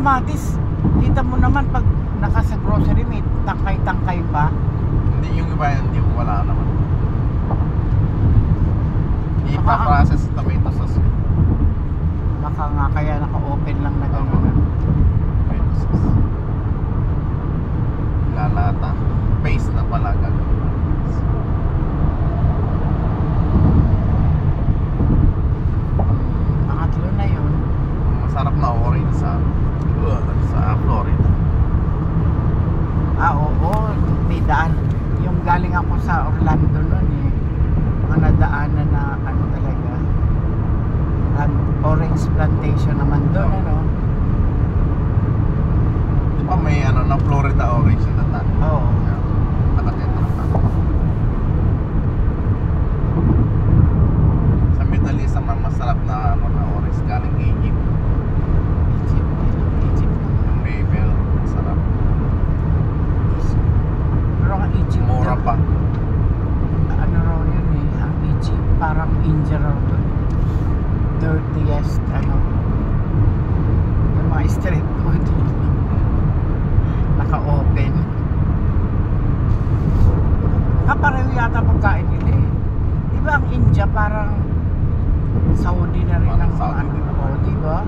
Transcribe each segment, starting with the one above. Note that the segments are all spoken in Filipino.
kamatis, kita mo naman pag nasa grocery may tangkay-tangkay pa. Hindi, yung iba hindi ko wala naman. Ipa-process tomato sauce. Baka nga kaya naka-open lang na gano'n. Tomato sauce. Lalata. Paste na pala gano'n. Pangatlo na yun. Masarap na orange sa Florida. Oo, may daan. Yung galing ako sa Orlando noon eh. Mga nadaanan na ano talaga. Orange plantation naman doon, ano? Di ba may ano na Florida orange na tan? Oo. Nakatento na tan. Sa Middle East, ang masarap na ano na orange galing Egypt. Egypt. Yung Maybell, masarap. Pero ang Egypt Mura pa. ano raw yun eh, ang Egypt parang India raw doon. Dirtiest ano, yung mga street food naka-open. Pareho yata pagkain nila eh. Di ba ang India parang Saudi na rin ang mga ano, di ba?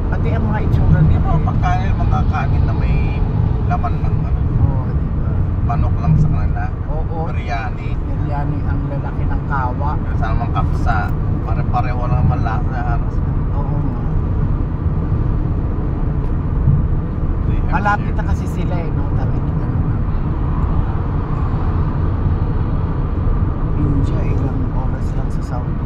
Pati ang mga itsura nila Yung mga pagkain, mga kanin na may laman ng ano, diba? manok lang sa kanila. Oo. Biryani. Biryani ang lalaki ng kawa. Sa namang kapsa. Pare-pareho lang naman lahat na halos. Oo. Malapit na kasi sila eh, no? Tawid ka naman. India, ilang oras lang sa Saudi.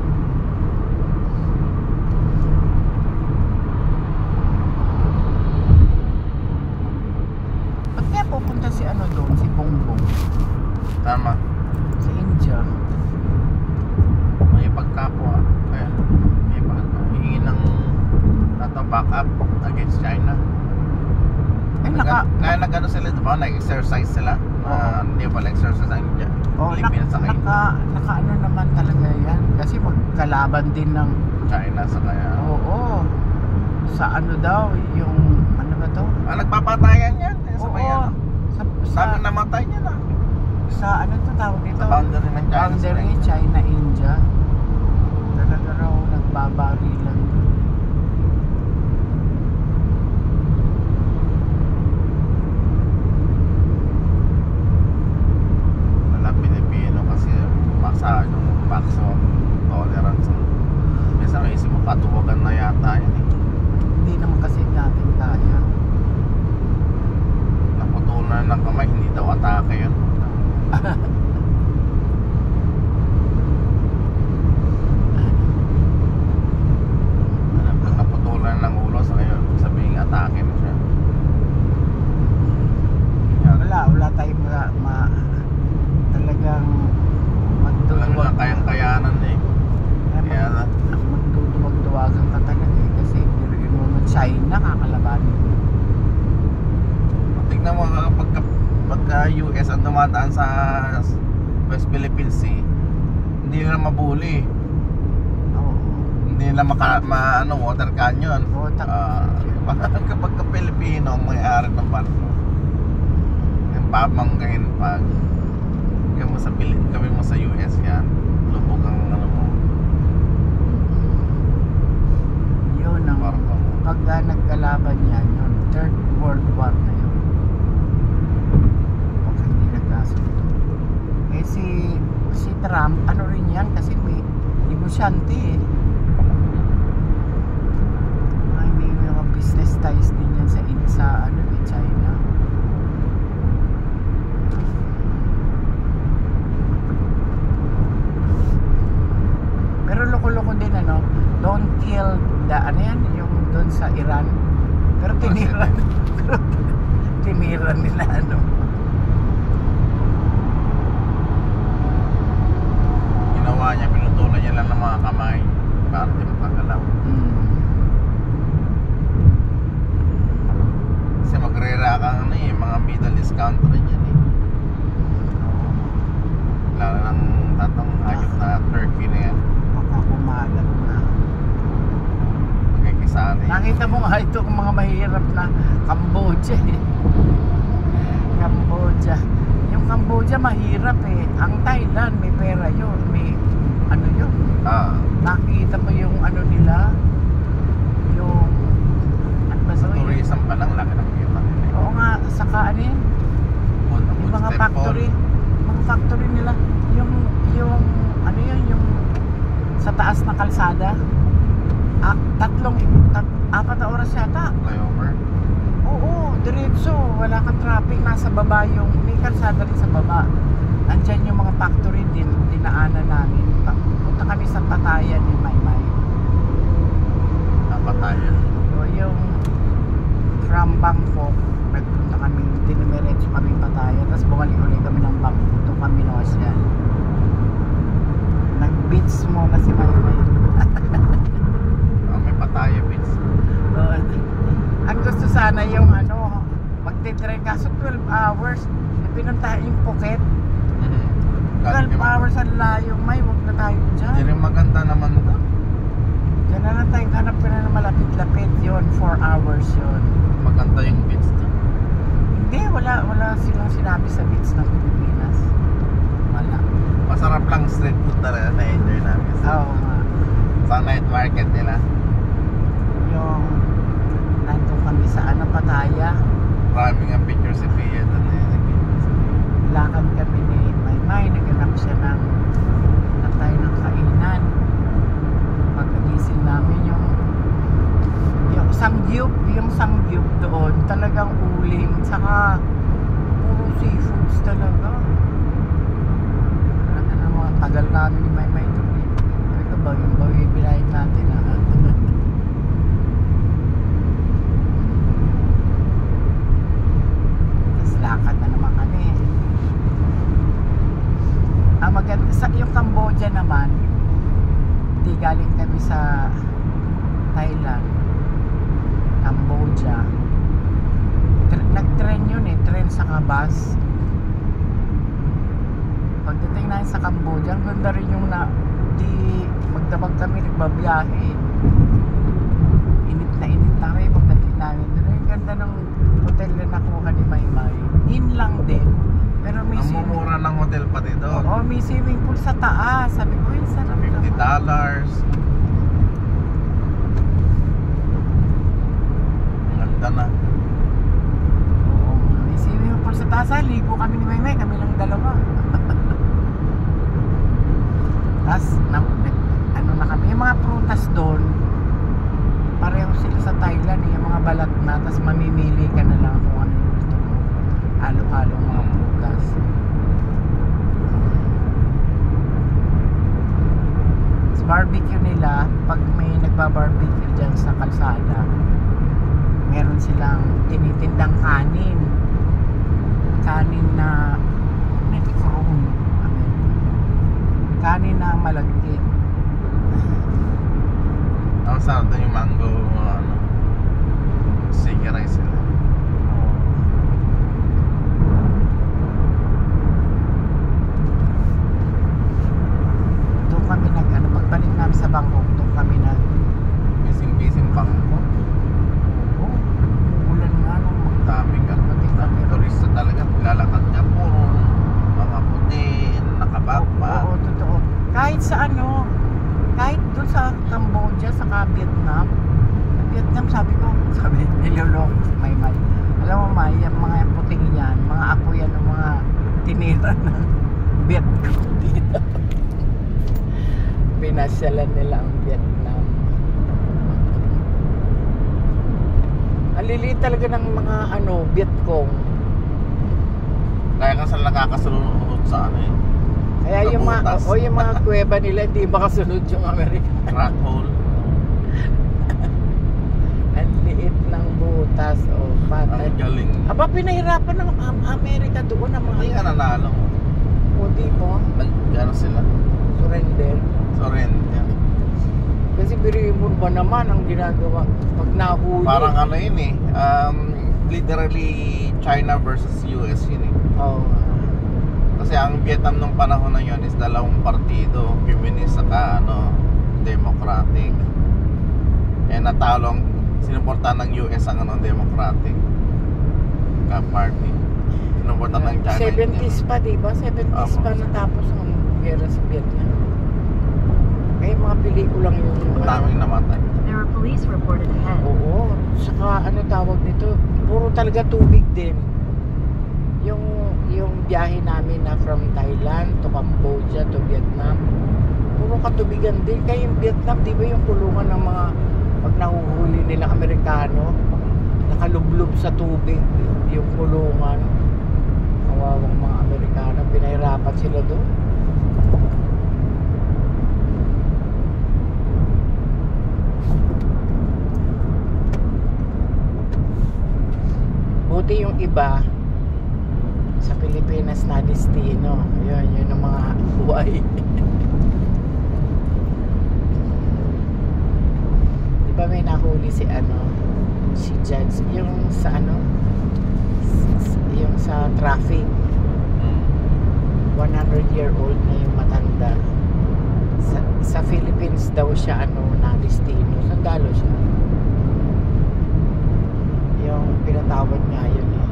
Ba't kaya pupunta si ano doon, si Bongbong? Tama. Sa India. May pagkapwa. Kaya may hihingi ng backup against China. Ay, Kaya nag-ano sila, diba? Nag-exercise sila. Hindi pala exercise ang India. Philippines sa kayo. Naka ano naman talaga yan. Kasi magkalaban din ng China sa kaya. Oo. Sa ano daw, yung ano ba to? Nagpapatayan yan. Sa Oo. bayan. Sa Sabi namatay niya na. sa ano to tawag dito? Sa boundary ng China. Boundary, China, India. Talaga raw nagbabarilan. Wala Pilipino kasi maksa yung maximum tolerance. Minsan may isip mo katuwagan na yata yan eh. Hindi naman kasi natin kaya. Naputulan ng kamay, hindi daw atake yun. Naputulan ng ulo sa kayo, sabihin atake mo siya. Wala tayong talagang Wala kayang-kayanan eh. Kaya na. magduduwag-duwagan ka talaga eh. Kasi biruin mo ng China kakalabanin. Tignan mo pagka US ang dumadaan sa West Philippines Sea, hindi nila mabuli. Oo. Hindi nila water canyon. Kapag ka Pilipino ang may-ari ng barko, yung babanggain pag kami mo sa US yan, lubog ang ano mo. Yun ang Barko mo. pagka nagkalaban yan, yun, Third World War na yun. Pag hindi nagkasundo. Eh si Trump, ano rin yan kasi may negosyante eh. May mga business ties din yan sa China. Pero loko-loko din don't kill the yung doon sa Iran. Pero tiniran nila Ginawa niya, pinutulan niya lang ng mga kamay para di makagalaw. Kasi magre-react ang mga Middle East country niyan eh. Lalo ng tatong hayop na Turkey na yan. Baka kumalat na. sari-sari. Nakita mo nga ito ang mga mahirap na Cambodia eh. Cambodia. Yung Cambodia mahirap eh. Ang Thailand may pera yun. May ano yun. Nakita mo yung ano nila. Yung ano ba Sa so, tourism pa lang, laki ng kita nila. oo nga, saka ano yun. Yung mga factory. Mga factory nila. Yung ano yun, yung sa taas na kalsada. Apat na oras yata. Flyover. Oo, diretso. Wala kang traffic. Nasa baba yung, may kalsada rin sa baba. Andyan yung mga factory din, dinaanan namin. Punta kami sa Pattaya ni Maymay. Pattaya. So, yung from Bangkok, nagpunta kami, dinimeretso kami Pattaya. Tapos bumalik ulit kami ng Bangkok. Ito kami Nosyan. Nag-beach mo kasi Maymay. May Pattaya Beach. Ang gusto sana yung ano, magte-train kaso 12 hours. Pinuntahan yung Phuket. 12 hours ang layo. May wag na tayo dyan. Yan yung maganda naman ito. Diyan na lang tayo. Hanap ka na ng malapit-lapit yun. 4 hours yun. Maganda yung beach to. Hindi, wala silang sinabi sa beach ng Pilipinas. Wala. Masarap lang street food talaga. Na-enjoy namin. Oo nga. Sa night market nila. Yung nandun kami sa ano, Pattaya. Maraming ang picture si Pia doon eh. Lakad kami ni Maymay. Naganap siya ng tayo ng kainan. Pagkagising namin yung sangyup doon. Talagang uling. Tsaka puro seafoods talaga. Talaga na mga tagal namin ni Maymay doon eh. Sabi ko ba yung binahin natin ha? Lakad na naman kami. Maganda yung Cambodia naman. Di galing kami sa Thailand, Cambodia. Nag-train yun eh, train sa bus. Pagdating namin sa Cambodia, ang ganda rin yung magdamag kami nagbabiyahe. Init na kami pagdating namin doon. Ang ganda ng hotel na nakuha ni Maymay. In lang din. Pero may ang mumura ng hotel pa dito. Oo, may swimming pool sa taas. Sabi ko, yun sarap $50. Ang ganda na. Oo, may swimming pool sa taas. Ligo kami ni Maymay. Kami lang dalawa. Tapos, ano na kami. Yung mga prutas doon, pareho sila sa Thailand eh. Yung mga balat na. Tapos mamimili ka na lang kung ano yung gusto mo. Halo-halo mga prutas. Tapos barbecue nila, pag may nagba-barbecue dyan sa kalsada, meron silang tinitindang kanin. Kanin na chrome. Kanin na malagkit. Ang sarap doon yung mango, sticky rice nila. Doon kami pagbalik namin sa Bangkok, doon kami Bising-bising Bangkok. oo, ulan nga nung Daming turista talaga. Lalakad ka puro mga puti, nakabakba. Oo, totoo. Kahit sa kahit doon sa Cambodia, saka Vietnam, sabi nilolok, Maymay. Alam mo, May, yung mga puting yan, mga apo yan ng mga tinira ng Vietnam dito. Pinasyalan nila ang Vietnam. Ang liliit talaga ng mga Vietcong. Kaya ka sila nakakasunod sa ano eh. Kaya yung mga kuweba nila hindi makasunod yung American. Rat hole. Ang liit ng butas o patay. Ang galing. Aba, pinahirapan ng Amerika doon ang mga... Hindi nga nanalo. O di mo? Nag-ano sila? Surrender. Surrender. Kasi birimun ba naman ang ginagawa pag nahuli? Parang ano yun eh. Literally China versus US yun eh. Oo. Kasi ang Vietnam nung panahon na yun is dalawang partido, communist saka Democratic. natalo ang sinuportahan ng US ang Democratic Party. Sinuportahan ng China. 70s pa, diba? 70s pa natapos ang gera sa Vietnam. Kaya mga pelikulang yung... Ang daming namatay. There are police reported ahead. Oo. Saka ano tawag nito? Puro talaga tubig din. Yung biyahe namin na from Thailand to Cambodia to Vietnam, puro katubigan din. Kaya yung Vietnam, di ba yung kulungan ng mga pag nahuhuli nila Amerikano, nakalublob sa tubig yung kulungan. Kawawang mga Amerikano, pinahirapan sila doon. Buti yung iba sa Pilipinas na destino. Yun ang mga buhay. Diba may nahuli si Judge yung sa yung sa traffic. 100-year-old na yung matanda. Sa Philippines daw siya na destino. Sandalo siya. Yung pinatawad niya yun eh.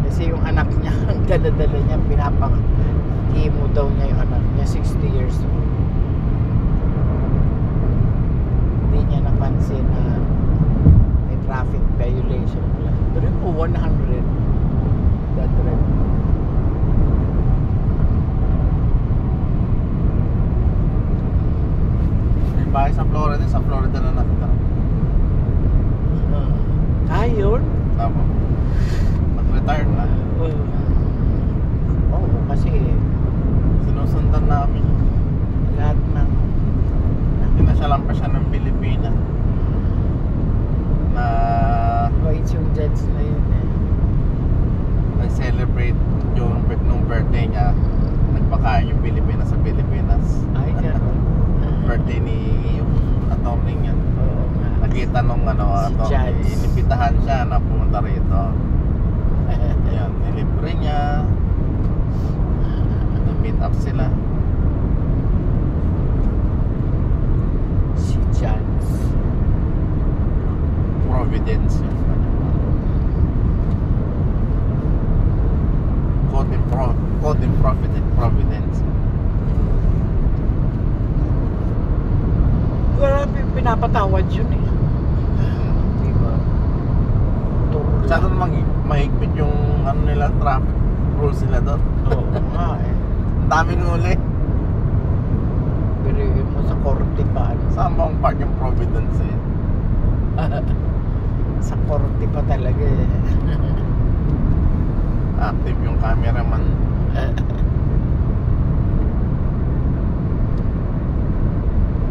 Kasi yung anak niya, ang dala-dala niya, pinapakimo daw niya yung anak niya, 60 years old. Hindi niya napansin na may traffic violation pala. Pero po, 100 that right. May bahay sa Florida na nakita. Yun? Tama. Mag-retire na. Oo, kasi Sinusundan namin. lahat ng Pinasyalan pa siya ng Pilipinas. Na wait yung judge na yun eh. nag-celebrate nung birthday niya. Nagpakain yung Pilipinas sa Pilipinas. Ay, gano'n. Birthday ni yung attorney niya. Oo nga. Nakita nung attorney, Judge. inibitahan siya na pumunta rito. Ayan, nilibre niya. Nag-meet up sila. Si Judge. Providence yun. Code in Providence. Grabe, pinapatawad yun eh. Diba? Masyado namang mahigpit yung nila, traffic rules nila doon. Oo nga eh. Ang daming huli. Pero yun mo sa korte pa. Saan ba ang part yung Providence eh? Sa korte pa talaga eh. Active yung cameraman.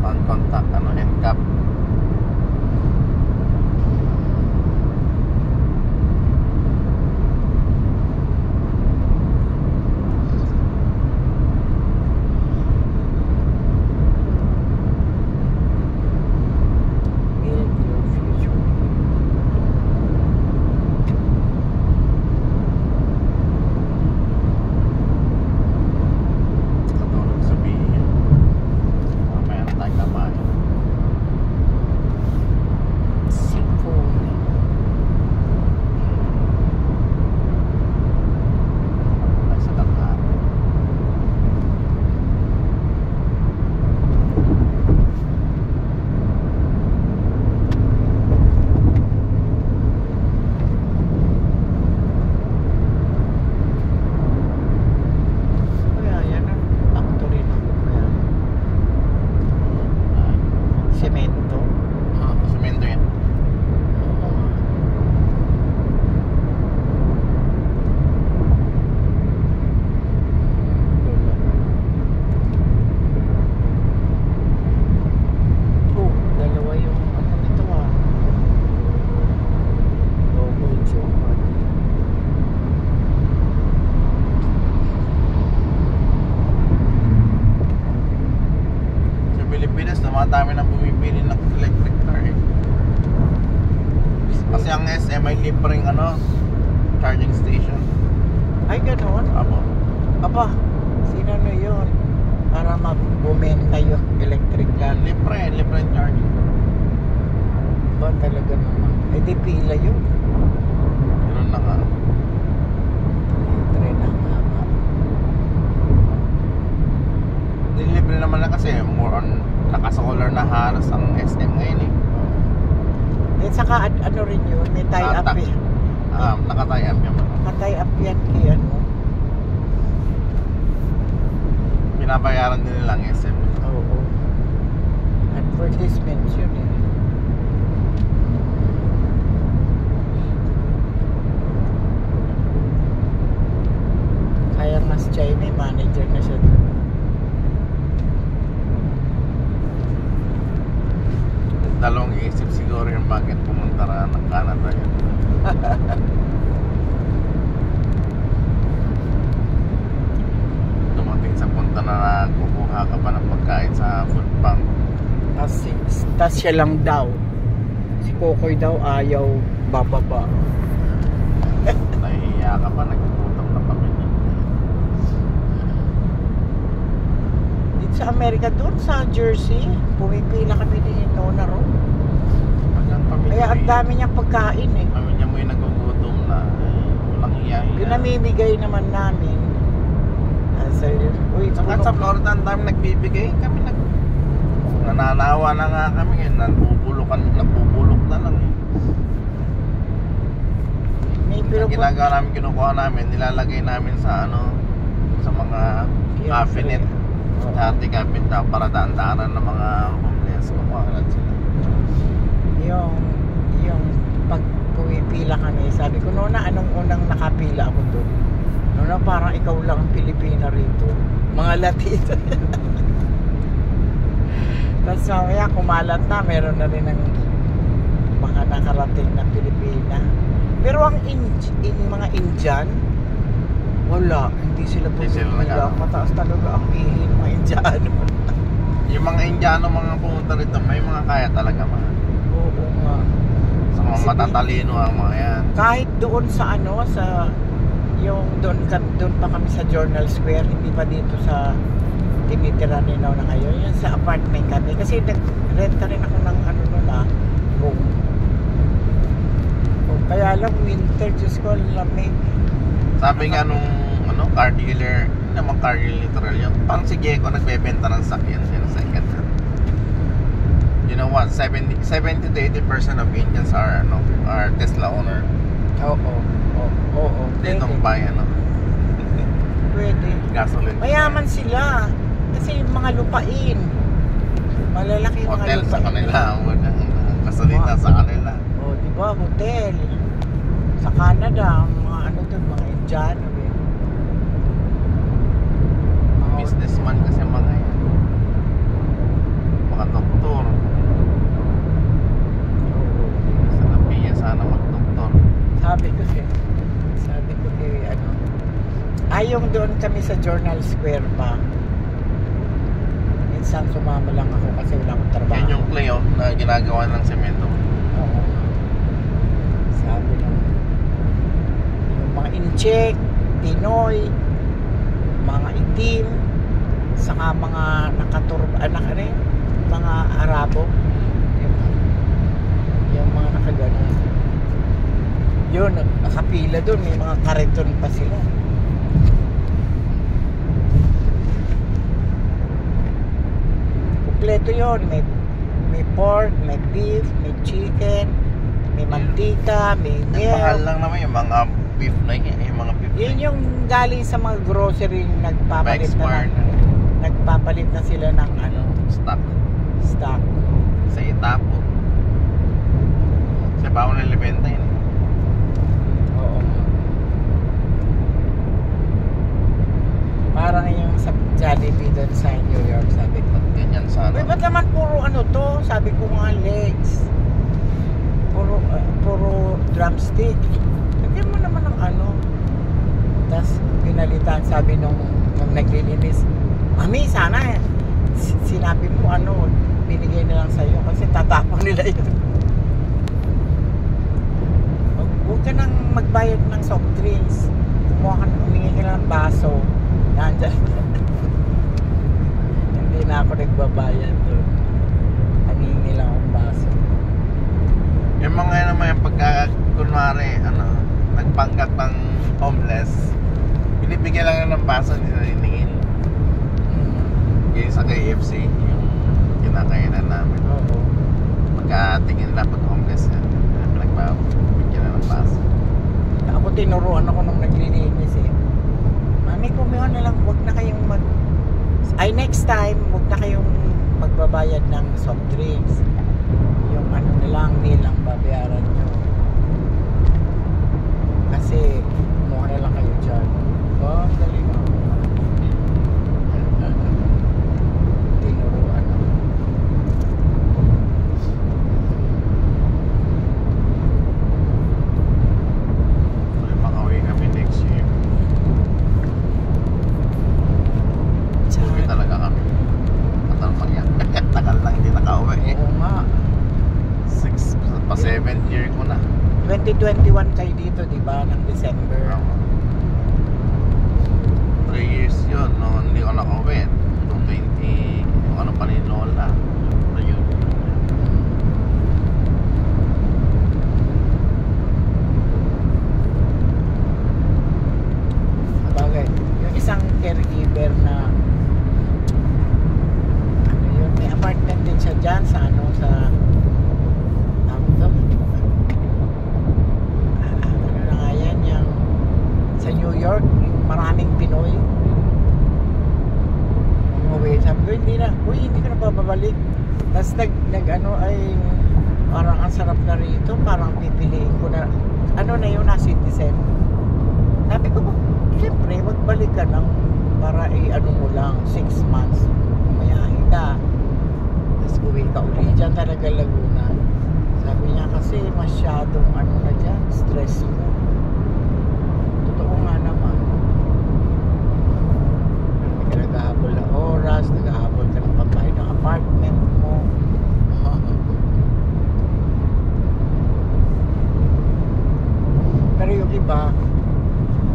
On contact, NCAP. Build your future. Katulog sabihin. Mamaya na tayo kamain. Symphony. Tayo sa Dakar. Kaya yan ang factory ng kaya. Semento. Semento yan. Oo nga. Oh, dalawa yung nito ah. Double jeopardy. Sa Pilipinas, dumadami na bumibili ng electric car eh. Kasi ang SM may libreng charging station. Ay, gano'n? Apo. Aba, sino na yun? Para magbumenta yung electric car. Libre charging. Aba talaga naman. Eh di pila yun. Yun na nga. Tren ang haba. Libre naman na kasi more on naka-solar na halos ang SM ngayon eh. Eh saka ano rin yun, may tie-up Tatak. eh. Naka-tie up yung Tie-up yan kay ano. binabayaran din nilang SM. Oo. Advertisements yun eh. Kaya mas Chay, may manager na siya doon. Dalawang isip siguro yung bakit pumunta na ng Canada yun. Dumating sa punta na kukuha ka pa ng pagkain sa food bank. Tas siya lang daw. Si Kokoy daw ayaw bababa. Nahihiya ka pa, nagpupunta na pamilya. Dito sa Amerika, doon sa Jersey, pumipila kami ni Nona Ro. Hanggang pamilya. Kaya ang dami niyang pagkain eh. Pamilya mo yung nagugutom na walang hiya-hiya. Pinamimigay naman namin. Uy, Saka sa Florida ang dami nagbibigay. Kami nananawa na nga kami ngayon. Napupulok na lang eh. may Ang ginagawa namin, kinukuha namin, nilalagay namin sa sa mga cabinet. Sa ating cabinet para daan-daanan ng mga homeless. Kumahalan sila. Yung pag pumipila kami, sabi ko, Nona, anong unang nakapila ako doon? Nona, parang ikaw lang ang Pilipina rito. Mga Latino. Tapos mamaya kumalat na, meron na rin ng mga nakarating na Pilipina. Pero ang mga Indian, wala, hindi sila pumipila. Mataas talaga ang ihi ng mga Indiano. Yung mga Indiano, mga pumunta rito, may mga kaya talaga mga. Oo nga. Sa mga matatalino ang mga yan. Kahit doon sa yung doon pa kami sa Journal Square, hindi pa dito sa tinitira ni Nona ngayon, yun sa apartment kami. Kasi nag-renta rin ako ng room. Kaya lang winter, Diyos ko, lamig. Sabi nga nung car dealer, hindi naman car dealer literal yun. Parang si Gecko nagbebenta ng sakyan siya ng second hand. You know what? 70 to 80% of Indians are Tesla owner. Oo. They don't buy Pwede. gasoline. Mayaman sila. Kasi yung mga lupain. Malalaki yung mga Hotel lupain. sa kanila. Gasolina sa kanila. Oh, di ba? Hotel. Sa Canada, mga doon, mga Indiano. Businessman kasi mga yan. Mga doktor. Sa Napiya sana mag-doktor. Sabi ko kay yung doon kami sa Journal Square pa. Minsan sumama lang ako kasi wala akong trabaho. Yan yung clay na ginagawa ng semento. Oo. Sabi lang, yung mga Incheck, Pinoy, mga itim, saka mga mga Arabo, yung mga nakaganon. Yun, nakapila doon, may mga kariton pa sila. Kompleto yun, may pork, may beef, may chicken, may mantika, may milk. Mahal lang naman yung mga beef na yun. Yung mga beef Yun yung galing sa mga grocery nagpapalit na sila ng stock stock. sa Itapo. Sa baon ng libenta yun. Oo. Parang yung sa Jollibee doon sa New York, sabi ko. Ganyan sana. Uy, ba't naman puro to? Sabi ko nga legs. Puro drumstick. Lagyan mo naman ng Tapos pinalitan, sabi nung naglilinis, Mami, sana sinabi mo binigay na lang sa'yo kasi tatapon nila yun. Huwag ka nang magbayad ng soft drinks. Humingi ka ng baso. Nandyan. Hindi na ako nagbabayad doon. Humingi lang akong baso. Yung mga naman yung pagka kunwari nagpanggap ng homeless, binibigyan lang ng baso, hindi na hiningin. Yung sa KFC, yung kinakainan namin. Oo. Pagkatingin lang pag homeless yan, bigyan na ng baso. Ako tinuruan ako nung naglilinis eh. Mami, kumihan na lang, wag na kayong next time, wag na kayong magbabayad ng soft drinks. Yung ano na lang, meal ang babayaran nyo. Kasi, kumuha na lang kayo dyan. Oh, dali mo. Tinuruan ako. Makauwi kami next year. Uwi talaga kami. Matalpang yan. Tagal lang hindi nakauwi eh. Oo nga. 7th year ko na. 2021 kayo dito, di ba? Ng December. 3 years yun, no? Hindi ko nakauwi. 2020, yung ano pa ni Lola. So yun. Sabagay, yung isang caregiver na ano yun, may apartment din siya dyan sa ano, sa ano na nga yan, yung sa New York, yung maraming Pinoy. Umuwi, sabi ko, hindi ka na babalik. Tapos nag ano ay parang ang sarap na rito, parang pipiliin ko na ano na yun, na citizen. Sabi ko, siyempre magbalik ka ng para ano mo lang 6 months umayahin ka, tapos uwi ka uli dyan talaga Laguna. Sabi niya kasi masyadong ano na dyan, stress mo. Totoo nga naman, naghahabol ng oras, naghahabol ka ng pambayad ng apartment mo. Pero yung iba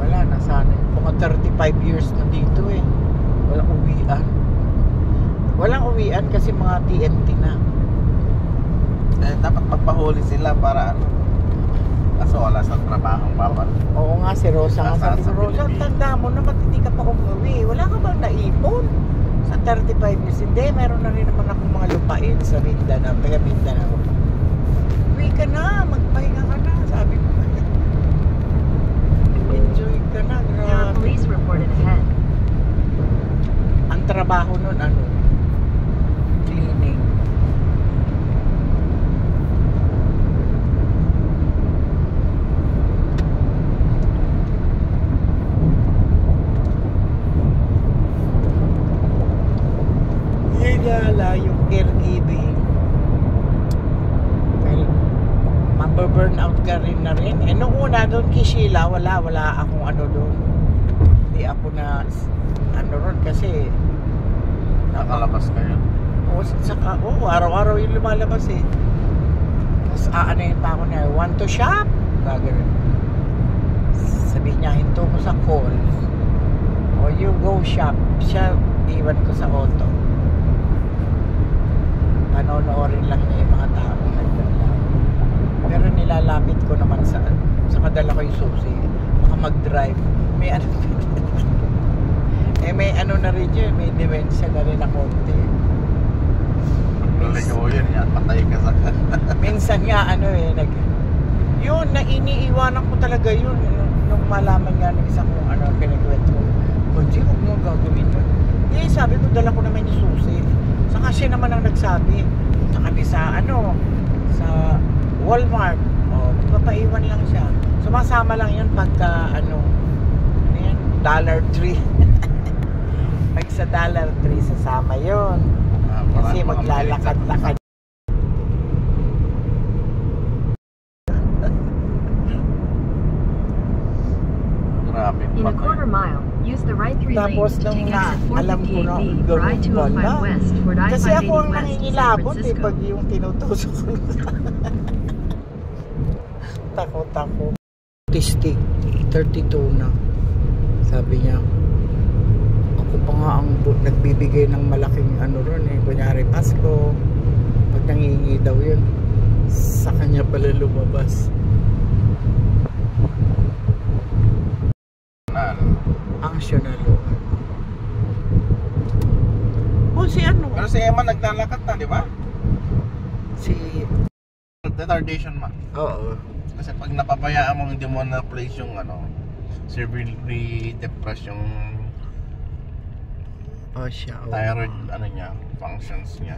wala na sana. Mga 35 years na dito eh. Walang uwian. Walang uwian kasi mga TNT na. Eh, dapat magpahuli sila para ano. Kaso wala sa trabaho bawal. Oo nga, si Rosa nga. Sabi ko, Rosa, tanda mo na, ba't hindi ka pa umuwi? Wala ka bang naipon? Sa 35 years. Hindi, meron na rin naman akong mga lupain sa Mindanao. Taga Mindanao. Uwi ka na, magpahinga ka na. Sabi ko, enjoy ka na. There are police reported ahead. Ang trabaho nun, ano? Cleaning. Higala yung caregiving. Well, mababurn out ka rin na rin. Eh, nung una doon kay Sheila, wala akong ano doon. Hindi ako na ano ron kasi Nakalabas kayo. Araw-araw yung lumalabas eh. Tapos aanayin pa ako na, want to shop? Gagawin. Sabihin niya, hinto mo sa call. O you go shop. Siya, iwan ko sa auto. Panonoorin lang niya yung mga tao nagdala. Pero nilalapit ko naman sa kadala ko yung susi. Baka mag-drive. May ano may ano na rin yun, may dementia na rin na konti. Tuloy ko yun yan, patay ka sa Minsan nga yun, na iniiwanan ko talaga yun nung malaman nga ng isa kong kinikwento ko. Hindi, huwag mo gagawin yun. Eh, sabi ko, dala ko naman yung susi. Saka siya naman ang nagsabi. Saka sa Walmart. Magpapaiwan lang siya. Sumasama lang yun pagka, Dollar Tree. Pag sa Dollar Tree, sasama yun. Kasi maglalakad-lakad. Grabe. In a quarter mile, use the right 3 Tapos lanes to nung take exit alam ko na 458B for I-205 West toward kasi I-580 ako ang West to San nangingilabot Francisco. pag yung tinutusok ko. Takot-takot. Autistic, 32 na. Sabi niya, ako pa nga ang nagbibigay ng malaking ron eh. Kunyari Pasko, pag nangingi daw yun. Sa kanya pala lumabas. Functional. O si ano? Pero si Emma naglalakad na, di ba? Si... Retardation ma. Oo. Kasi pag napabayaan mo, hindi mo na-place yung ano, severely depressed yung Oh siya. thyroid, ano niya, functions niya.